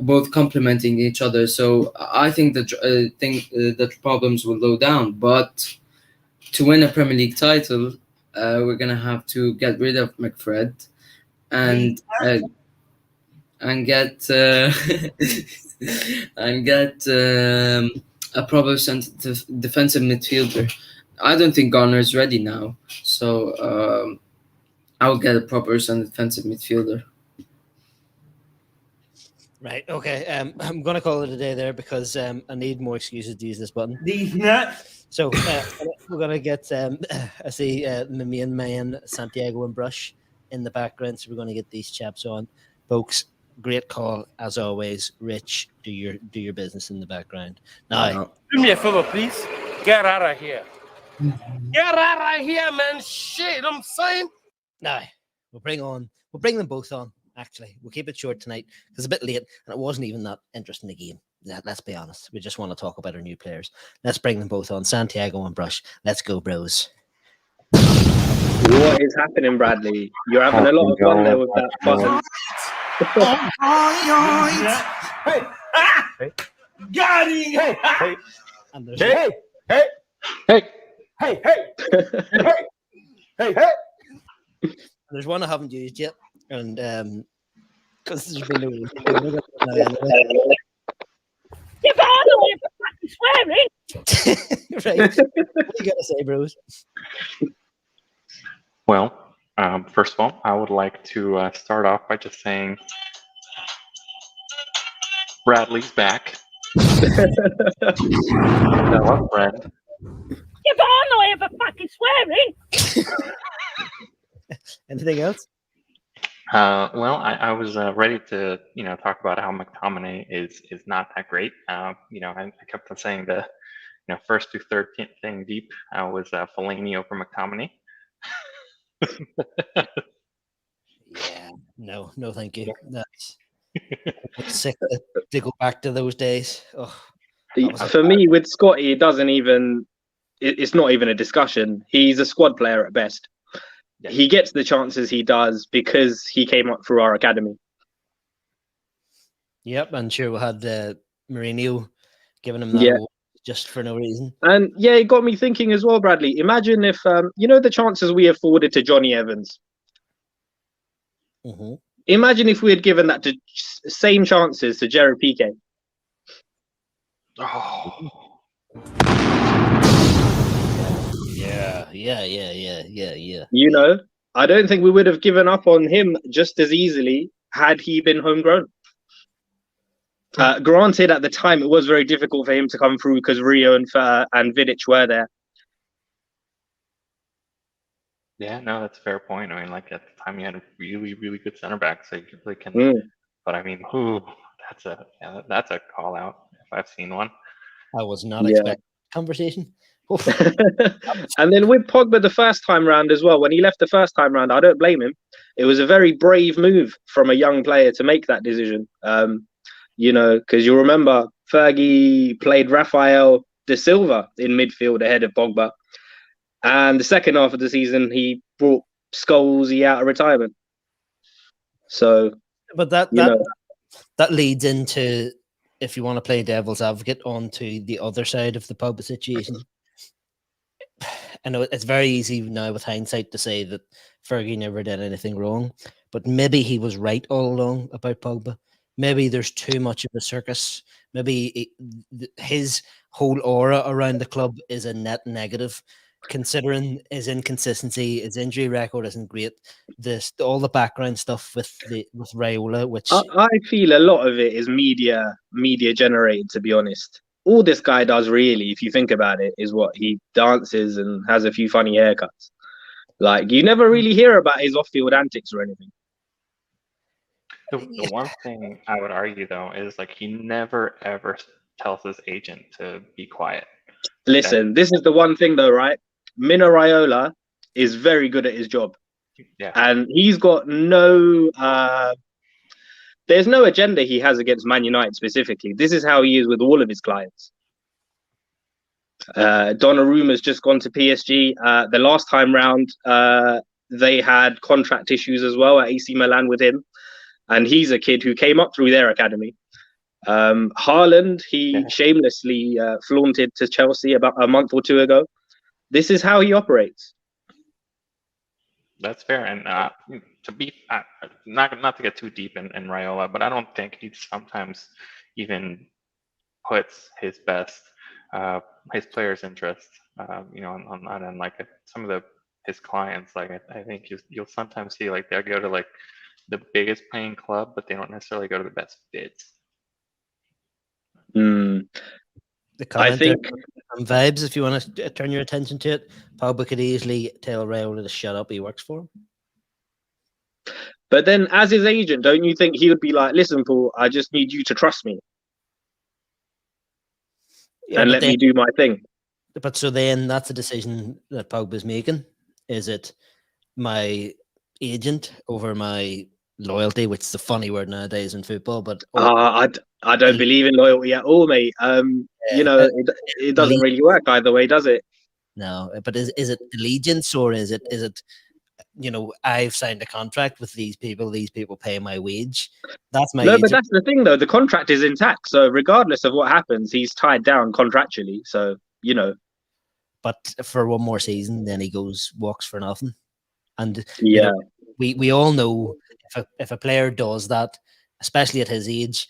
both complementing each other. So I think that the problems will go down. But to win a Premier League title, we're gonna have to get rid of McFred and get a proper defensive midfielder. I don't think Garner is ready now, so I will get a proper defensive midfielder. Right. Okay. I'm going to call it a day there because I need more excuses to use this button. These nuts. So we're going to get, I see my main man, Santiago and Brush in the background. So we're going to get these chaps on. Folks, great call as always. Rich, do your business in the background. Now, Do me a favor, please. Get out of here. Get out of here, man. Shit, I'm saying. now we'll bring them both on. Actually, we'll keep it short tonight because it's a bit late and it wasn't even that interesting a game. Let's be honest. We just want to talk about our new players. Let's bring them both on. Santiago and Brush. Let's go, bros. What is happening, Bradley? You're having a lot of fun there with that button. Hey, hey, got him. Hey, And there's hey, hey, Hey. hey, hey, hey, hey. there's one I haven't used yet, and because there's been no Get out of the way for fucking swearing! right. What you gotta say, bros? Well, first of all, I would like to start off by just saying Bradley's back. Hello, friend. Get out of the way for fucking swearing! Anything else? Well, I was ready to, talk about how McTominay is not that great. I kept on saying the, first to third thing deep was Fellaini over McTominay. Yeah, no, thank you. That's I'm sick to go back to those days. Oh, For me, with Scotty, it doesn't even. It's not even a discussion. He's a squad player at best. Yeah. He gets the chances he does because he came up through our academy. yep, and sure we had Mourinho giving him that Yeah. award just for no reason. And yeah, it got me thinking as well, Bradley. Imagine if the chances we afforded to Johnny Evans. Mm-hmm. Imagine if we had given that to same chances to Gerard Piqué. Oh, Yeah. I don't think we would have given up on him just as easily had he been homegrown. Granted, at the time, it was very difficult for him to come through because Rio and Vidic were there. yeah, no, that's a fair point. I mean, like at the time, you had a really, really good center back, so you really can. But I mean, that's a call out if I've seen one. I was not Yeah. expecting conversation. Oof. And then with Pogba the first time round as well, when he left the first time round, I don't blame him. It was a very brave move from a young player to make that decision. Because you remember Fergie played Rafael de Silva in midfield ahead of Pogba. And the second half of the season, he brought Scholesy out of retirement. So, But that leads into, if you want to play devil's advocate, onto the other side of the Pogba situation. I know it's very easy now with hindsight to say that Fergie never did anything wrong, but maybe he was right all along about Pogba. Maybe there's too much of a circus. Maybe his whole aura around the club is a net negative, considering his inconsistency, his injury record isn't great. All the background stuff with Raiola, which I feel a lot of it is media generated, to be honest. all this guy does really, if you think about it, is what he dances and has a few funny haircuts. Like, you never really hear about his off-field antics or anything. The one thing I would argue though is like he never ever tells his agent to be quiet. Listen, this is the one thing though, right? Mino Raiola is very good at his job. Yeah. And he's got no there's no agenda he has against Man United specifically. This is how he is with all of his clients. Donnarumma's just gone to PSG. The last time round, they had contract issues as well at AC Milan with him. And he's a kid who came up through their academy. Haaland, he shamelessly flaunted to Chelsea about a month or two ago. This is how he operates. That's fair, and to be not to get too deep in Raiola, but I don't think he sometimes even puts his best, his players' interests, on that end. Like some of his clients, like I think you'll sometimes see like they'll go to like the biggest paying club, but they don't necessarily go to the best bids. The comment on vibes, if you want to turn your attention to it, Pogba could easily tell Raiola to shut up. He works for him. But then, as his agent, don't you think he would be like, "Listen, Paul, I just need you to trust me and let me do my thing"? But so then, that's a decision that Pogba's making. Is it my agent over my loyalty, which is a funny word nowadays in football? But I don't believe in loyalty at all, mate. It doesn't really work either way, does it? No, but is it allegiance, or is it I've signed a contract with these people pay my wage. That's my agent. But that's the thing though, the contract is intact, so regardless of what happens, he's tied down contractually, so but for one more season, then he walks for nothing. And we all know if a player does that, especially at his age,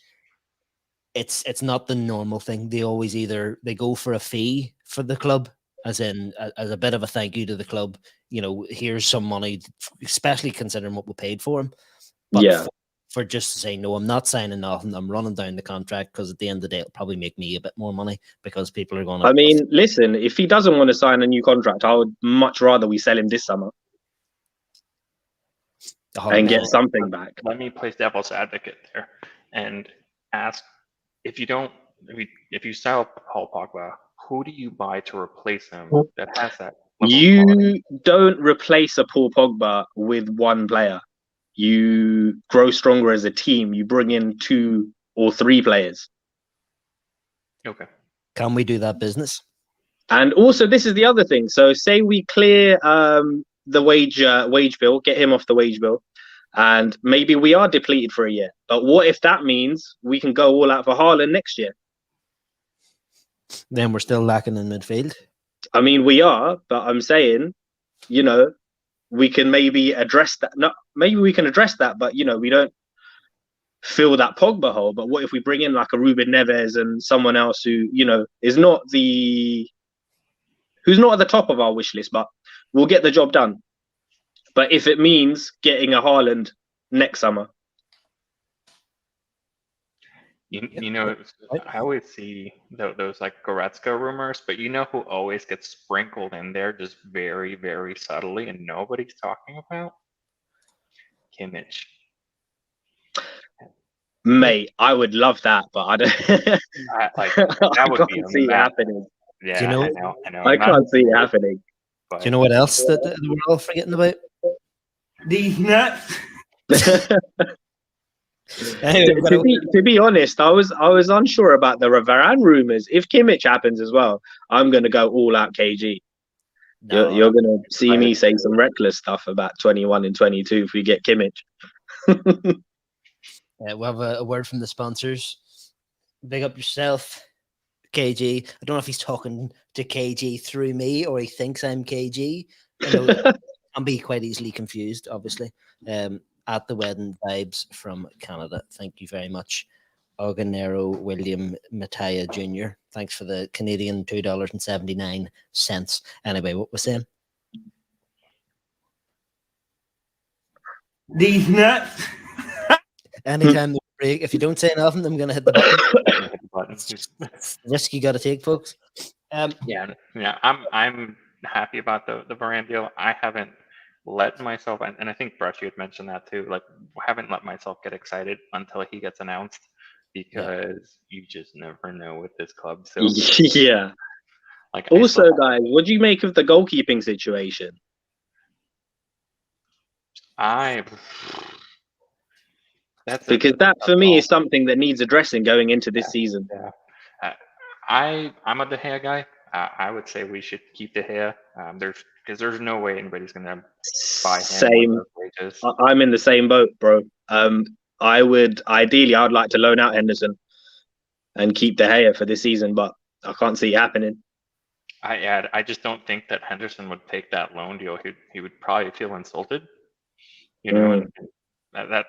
it's not the normal thing. They always they go for a fee for the club, as a bit of a thank you to the club. Here's some money, especially considering what we paid for him. But for just to say, no, I'm not signing nothing, I'm running down the contract, because at the end of the day, it'll probably make me a bit more money because people are going to... I mean, listen, if he doesn't want to sign a new contract, I would much rather we sell him this summer and get something back. Let me play devil's advocate there and ask, if you sell Paul Pogba, who do you buy to replace him that has that? You don't replace a Paul Pogba with one player. You grow stronger as a team. You bring in 2 or 3 players. Okay. Can we do that business? And also, this is the other thing. So say we clear the wage bill, get him off the wage bill, and maybe we are depleted for a year. But what if that means we can go all out for Haaland next year? Then we're still lacking in midfield. I mean, we are, but I'm saying, we can maybe address that. No, maybe we can address that, but we don't fill that Pogba hole. But what if we bring in like a Ruben Neves and someone else who, is who's not at the top of our wish list, but we'll get the job done. But if it means getting a Haaland next summer. I always see those like Goretzka rumors, but who always gets sprinkled in there just very, very subtly and nobody's talking about? Kimmich. Mate, I would love that, but I don't. That would be see it happening. Yeah, Do you know, I know. I can't see it happening. Do you know what else that we're all forgetting about? These nuts. To be honest, I was unsure about the Varane rumors. If Kimmich happens as well, I'm going to go all out KG. No, you're going to see me say some reckless stuff about 21 and 22 if we get Kimmich. We'll have a word from the sponsors. Big up yourself, KG. I don't know if he's talking to KG through me or he thinks I'm KG. I'll be quite easily confused, obviously. At the wedding, vibes from Canada. Thank you very much. Oganero William Mattia Jr. Thanks for the Canadian $2.79. Anyway, what was saying? These nuts. Anytime break. If you don't say nothing, I'm going to hit the button. Hit the button. Risk you got to take, folks. Yeah, I'm happy about the Varane deal. I haven't let myself, and I think Brush, you had mentioned that too. Like, haven't let myself get excited until he gets announced, because you just never know with this club. So Yeah. like, Also, guys, what do you make of the goalkeeping situation? Because that for me is something that needs addressing going into this season. Yeah, I'm a De Gea guy. I would say we should keep De Gea. There's no way anybody's gonna buy him. Same. Wages. I'm in the same boat, bro. I would like to loan out Henderson and keep De Gea for this season, but I can't see it happening. I just don't think that Henderson would take that loan deal. He would probably feel insulted, you know, and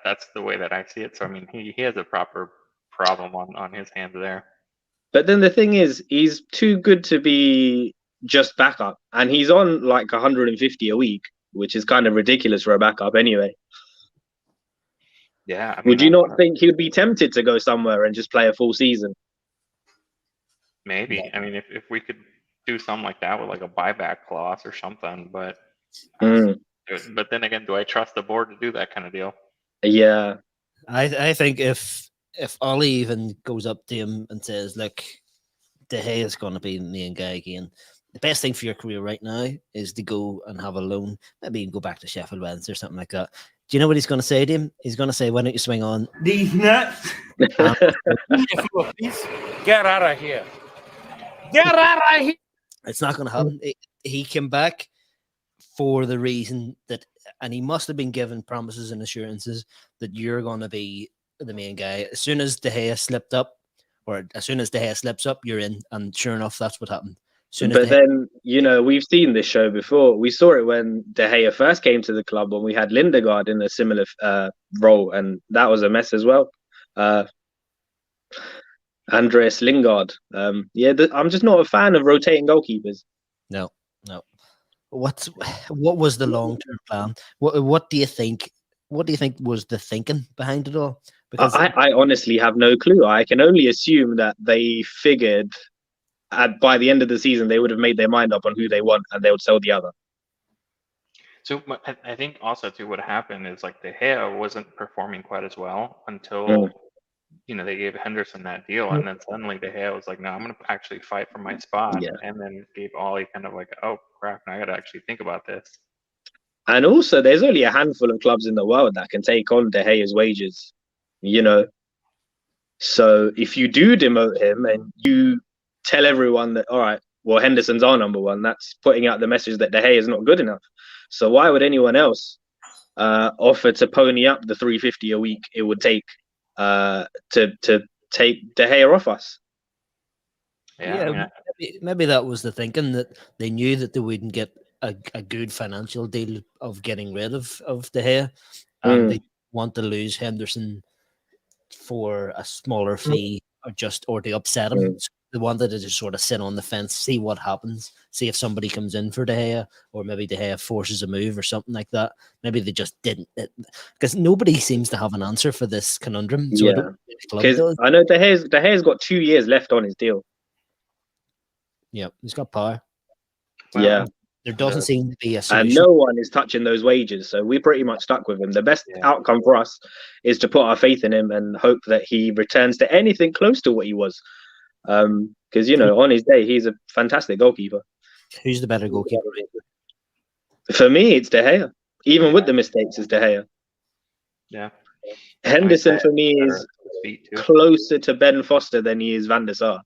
that's the way that I see it. So I mean, he has a proper problem on his hands there. But then the thing is, he's too good to be just backup, and he's on like 150 a week, which is kind of ridiculous for a backup anyway. Yeah. I mean, would you not think he'd be tempted to go somewhere and just play a full season? Maybe. Yeah. I mean, if we could do something like that with like a buyback clause or something, but then again, do I trust the board to do that kind of deal? Yeah. I think if Ollie even goes up to him and says, look, De Gea is going to be the main guy again, the best thing for your career right now is to go and have a loan, maybe even go back to Sheffield Wednesday or something like that. Do you know what he's going to say to him? He's going to say, why don't you swing on? These nuts. Please get out of here. Get out of here. It's not going to happen. He came back for the reason that, and he must have been given promises and assurances that you're going to be the main guy. As soon as De Gea slipped up, or as soon as De Gea slips up, you're in. And sure enough, that's what happened. But then, you know, we've seen this show before. We saw it when De Gea first came to the club, when we had Lindegaard in a similar role, and that was a mess as well. Andreas Lingard. I'm just not a fan of rotating goalkeepers. No. What was the long-term plan? What do you think? What do you think was the thinking behind it all? Because I honestly have no clue. I can only assume that they figured by the end of the season they would have made their mind up on who they want, and they would sell the other. So I think also too, what happened is like De Gea wasn't performing quite as well until they gave Henderson that deal, and then suddenly De Gea was like, no, I'm going to actually fight for my spot, and then gave Ollie kind of like, oh crap, now I got to actually think about this. And also, there's only a handful of clubs in the world that can take on De Gea's wages, you know. So if you do demote him and you tell everyone that, all right, well, Henderson's our number one, that's putting out the message that De Gea is not good enough. So why would anyone else offer to pony up the 350 a week it would take to take De Gea off us? Maybe that was the thinking, that they knew that they wouldn't get a good financial deal of getting rid of De Gea, and they want to lose Henderson for a smaller fee, or to upset him. So they wanted to just sort of sit on the fence, see what happens, see if somebody comes in for De Gea, or maybe De Gea forces a move or something like that. Maybe they just didn't, because nobody seems to have an answer for this conundrum. So because I know De Gea's got 2 years left on his deal. Yeah, he's got power. Yeah. There doesn't seem to be a solution. And no one is touching those wages, so we're pretty much stuck with him. The best outcome for us is to put our faith in him and hope that he returns to anything close to what he was. Because, on his day, he's a fantastic goalkeeper. Who's the better goalkeeper? For me, it's De Gea. Even with the mistakes, it's De Gea. Yeah. Henderson, for me, is closer to Ben Foster than he is Van der Sar.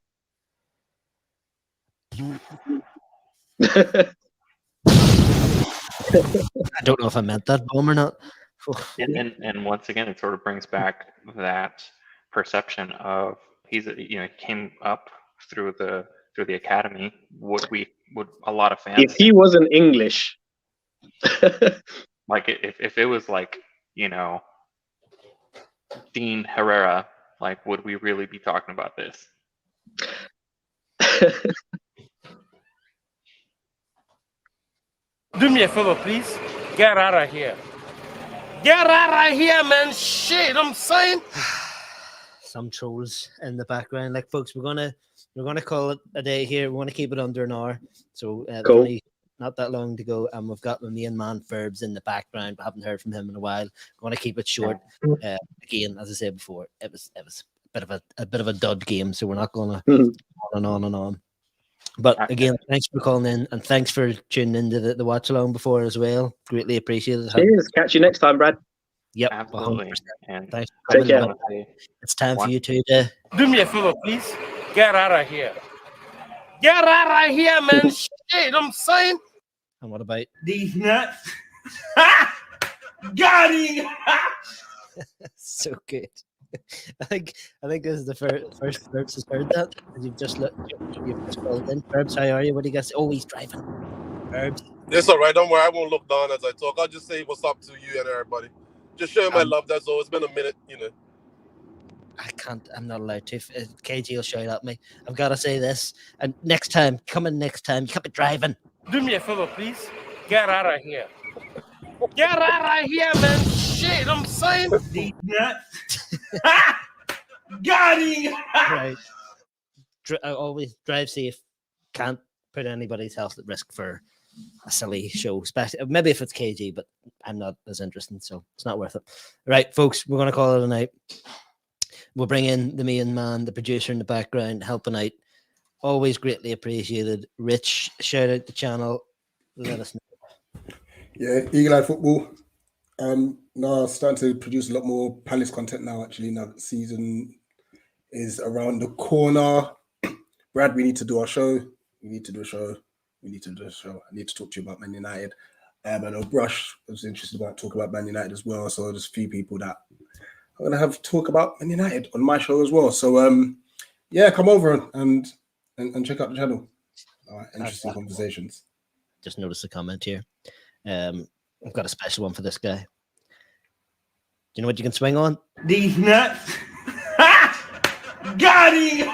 I don't know if I meant that, Boom, or not. and once again, it sort of brings back that perception of he came up through the academy. Would a lot of fans, if he wasn't English, like if it was like Dean Herrera, like would we really be talking about this? Do me a favor, please. Get out of here. Get out of here, man. Shit, I'm saying. some trolls in the background. Like, folks, we're gonna call it a day here. We want to keep it under an hour, so there's Cool. only not that long to go, and we've got the main man Ferbs in the background. We haven't heard from him in a while. Going to keep it short. Again, as I said before, it was a bit of a dud game, so we're not going to on and on and on. But again, thanks for calling in, and thanks for tuning into the watch along before as well. Greatly appreciated. Cheers. Catch you next time, Brad. Yep, Absolutely. 100%. And Thanks for Take coming. care. It's time for One- you two to Do me a favor, please. Get out of here. Get out of here, man. Shit, I'm saying. and what about These nuts. Got him. so good. I think this is the first Ferbs has heard that. And you've just called in. Ferbs, how are you? What do you guys? Oh, he's driving. Ferbs. It's all right. Don't worry. I won't look down as I talk. I'll just say what's up to you and everybody. Just show my love. That's all. It's been a minute, I can't. I'm not allowed to. KG will shout at me. I've got to say this. And next time, next time, you can't be driving. Do me a favor, please. Get out of here. Get out of here, man. Shit, I'm saying. These nuts. Got him. Right. Always drive safe. Can't put anybody's health at risk for a silly show. Especially maybe if it's KG, but I'm not as interested, so it's not worth it. Right, folks, we're gonna call it a night. We'll bring in the main man, the producer in the background, helping out. Always greatly appreciated. Rich, shout out the channel. Let us know. Yeah, Eagle Eye Football. Now starting to produce a lot more Palace content now. Actually, now that season is around the corner. Brad, we need to do our show. We need to do a show. I need to talk to you about Man United. I know Brush was interested about talking about Man United as well. So there's a few people that I'm gonna have talk about Man United on my show as well. So yeah, come over and check out the channel. All right, interesting conversations. Just noticed a comment here. I've got a special one for this guy. Do you know what you can swing on? These nuts. Got him.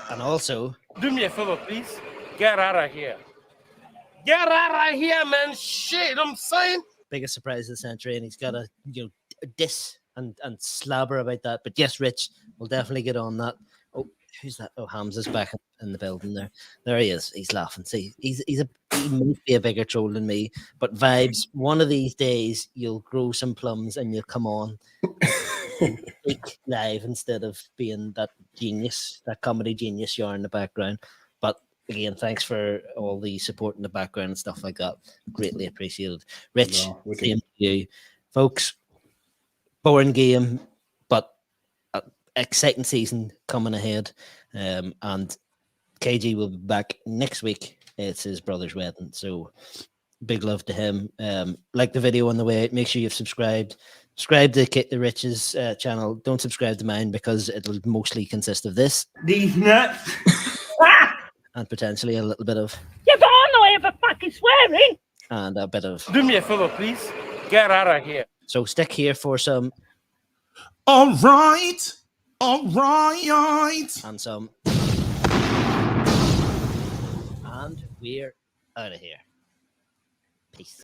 And also, Do me a favor, please. Get out of here. Get out of here, man. Shit, I'm saying. biggest surprise of the century, and he's got a diss and slabber about that. But yes, Rich, we'll definitely get on that. Oh, who's that? Oh, Hamza's back in the building there. There he is. He's laughing. See, he might be a bigger troll than me, but vibes. One of these days, you'll grow some plums and you'll come on live instead of being that genius, that comedy genius you are in the background. But again, thanks for all the support in the background and stuff like that. Greatly appreciated. Rich, same to you. Folks, boring game, but exciting season coming ahead. And KG will be back next week. It's his brother's wedding. So big love to him. Like the video on the way out. Make sure you've subscribed. Subscribe to the Rich's channel. Don't subscribe to mine because it'll mostly consist of this. These nuts. And potentially a little bit of. Yeah, but I'm not ever fucking swearing. And a bit of. Do me a favor, please. Get out of here. So stick here for some. All right. All right. And some. And we're out of here. Peace.